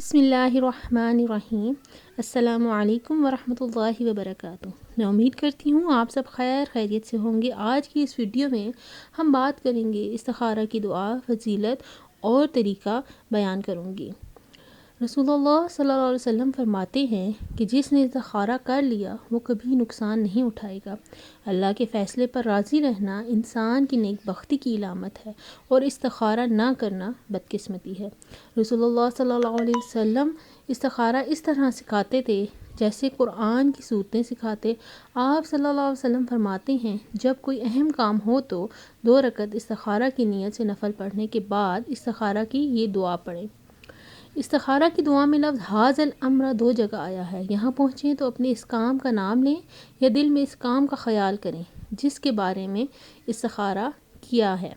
بسم اللہ الرحمن الرحیم۔ السلام علیکم ورحمۃ اللہ وبرکاتہ۔ میں امید کرتی ہوں آپ سب خیریت سے ہوں گے۔ آج کی اس ویڈیو میں ہم بات کریں گے استخارہ کی دعا، فضیلت اور طریقہ بیان کروں گی۔ رسول اللہ صلی اللہ علیہ وسلم فرماتے ہیں کہ جس نے استخارہ کر لیا وہ کبھی نقصان نہیں اٹھائے گا۔ اللہ کے فیصلے پر راضی رہنا انسان کی نیک بختی کی علامت ہے اور استخارہ نہ کرنا بدقسمتی ہے۔ رسول اللہ صلی اللہ علیہ وسلم استخارہ اس طرح سکھاتے تھے جیسے قرآن کی صورتیں سکھاتے۔ آپ صلی اللہ علیہ وسلم فرماتے ہیں جب کوئی اہم کام ہو تو 2 رکعت استخارہ کی نیت سے نفل پڑھنے کے بعد استخارہ کی یہ دعا پڑھیں۔ استخارہ کی دعا میں لفظ ھذا الامر 2 جگہ آیا ہے۔ یہاں پہنچیں تو اپنے اس کام کا نام لیں یا دل میں اس کام کا خیال کریں جس کے بارے میں استخارہ کیا ہے۔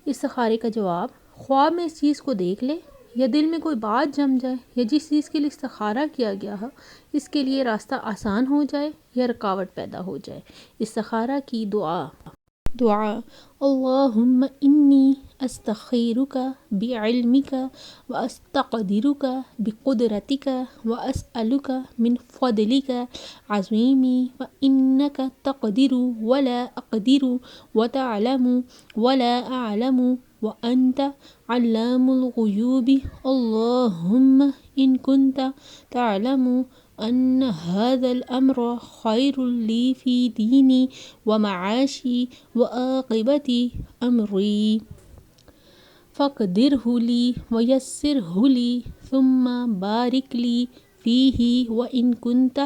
استخارے کا جواب: خواب میں اس چیز کو دیکھ لیں یا دل میں کوئی بات جم جائے یا جس چیز کے لیے استخارہ کیا گیا ہے اس کے لیے راستہ آسان ہو جائے یا رکاوٹ پیدا ہو جائے۔ استخارہ کی دعا: اللہم انی استخیرک بعلمک واستقدرک بقدرتک واسألک من فضلک عظیم وانک تقدر ولا اقدر وتعلم ولا اعلم وانت علام الغیوب اللہم ان کنت تعلم ان هذا الامر خیر لی فی دینی ومعاشی وعاقبت امری فاقدرہ لی ویسرہ لی ثم بارک لی فیہ وان کنت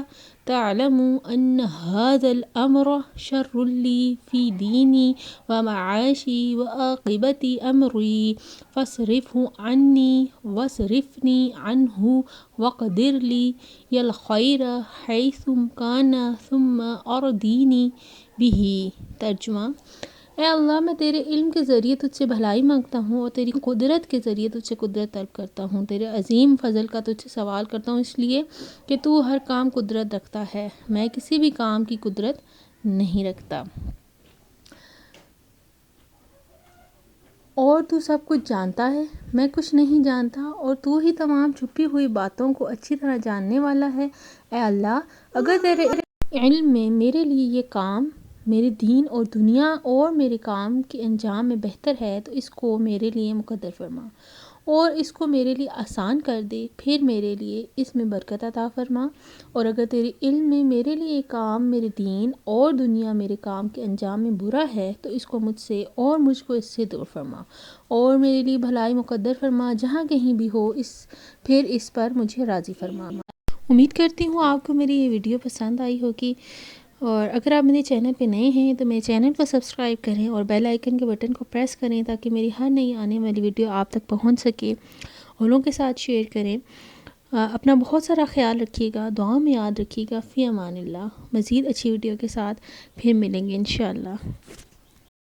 تعلم ان هذا الامر شر لی فی دینی ومعاشی وعاقبت امری فاصرفہ عنی واصرفنی عنہ واقدر لی الخیر حیث کان ثم ارضینی بہ۔ ترجمہ: اے اللہ، میں تیرے علم کے ذریعے تجھ سے بھلائی مانگتا ہوں اور تیری قدرت کے ذریعے تجھ سے قدرت طلب کرتا ہوں۔ تیرے عظیم فضل کا تجھ سے سوال کرتا ہوں اس لیے کہ تو ہر کام قدرت رکھتا ہے، میں کسی بھی کام کی قدرت نہیں رکھتا، اور تو سب کچھ جانتا ہے، میں کچھ نہیں جانتا، اور تو ہی تمام چھپی ہوئی باتوں کو اچھی طرح جاننے والا ہے۔ اے اللہ، اگر تیرے علم میں میرے لیے یہ کام میرے دین اور دنیا اور میرے کام کے انجام میں بہتر ہے تو اس کو میرے لیے مقدر فرما اور اس کو میرے لیے آسان کر دے، پھر میرے لیے اس میں برکت عطا فرما، اور اگر تیرے علم میں میرے لیے یہ کام میرے دین اور دنیا میرے کام کے انجام میں برا ہے تو اس کو مجھ سے اور مجھ کو اس سے دور فرما اور میرے لیے بھلائی مقدر فرما، جہاں کہیں بھی ہو پھر اس پر مجھے راضی فرما۔ امید کرتی ہوں آپ کو میری یہ ویڈیو پسند آئی ہوگی، اور اگر آپ میرے چینل پہ نئے ہیں تو میرے چینل کو سبسکرائب کریں اور بیل آئیکن کے بٹن کو پریس کریں تاکہ میری ہر نئی آنے والی ویڈیو آپ تک پہنچ سکے۔ اوروں کے ساتھ شیئر کریں۔ اپنا بہت سارا خیال رکھیے گا، دعا میں یاد رکھیے گا۔ فی امان اللہ۔ مزید اچھی ویڈیو کے ساتھ پھر ملیں گے انشاءاللہ۔